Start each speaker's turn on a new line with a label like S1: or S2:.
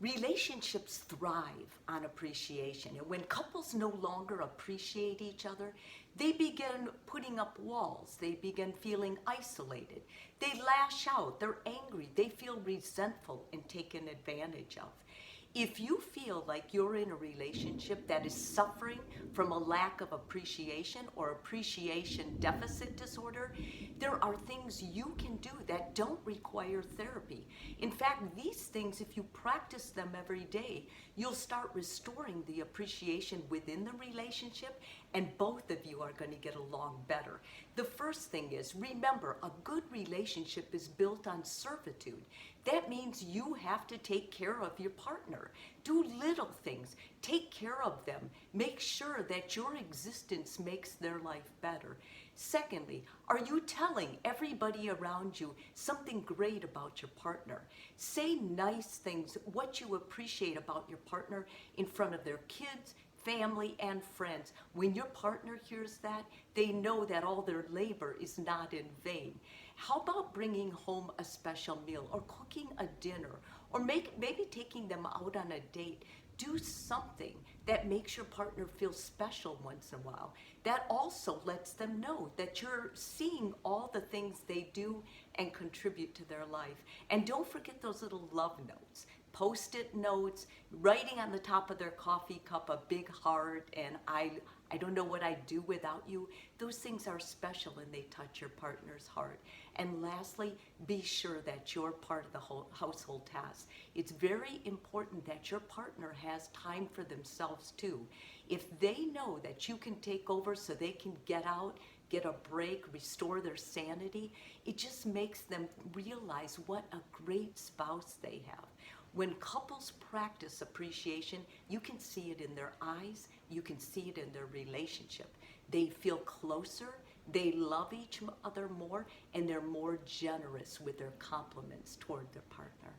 S1: Relationships thrive on appreciation, and when couples no longer appreciate each other, they begin putting up walls. They begin feeling isolated. They lash out. They're angry. They feel resentful and taken advantage of. If you feel like you're in a relationship that is suffering from a lack of appreciation or appreciation deficit disorder, there are things you can do that don't require therapy. In fact, these things, if you practice them every day, you'll start restoring the appreciation within the relationship, and both of you are going to get along better. The first thing is, remember, a good relationship is built on servitude. That means you have to take care of your partner. Do little things. Take care of them. Make sure that your existence makes their life better. Secondly, are you telling everybody around you something great about your partner? Say nice things, what you appreciate about your partner in front of their kids, family, and friends. When your partner hears that, they know that all their labor is not in vain. How about bringing home a special meal or cooking a dinner or maybe taking them out on a date? Do something that makes your partner feel special once in a while. That also lets them know that you're seeing all the things they do and contribute to their life. And don't forget those little love notes. Post-it notes, writing on the top of their coffee cup a big heart, and I don't know what I'd do without you. Those things are special and they touch your partner's heart. And lastly, be sure that you're part of the whole household task. It's very important that your partner has time for themselves too. If they know that you can take over so they can get out, get a break, restore their sanity, it just makes them realize what a great spouse they have. When couples practice appreciation, you can see it in their eyes, you can see it in their relationship. They feel closer, they love each other more, and they're more generous with their compliments toward their partner.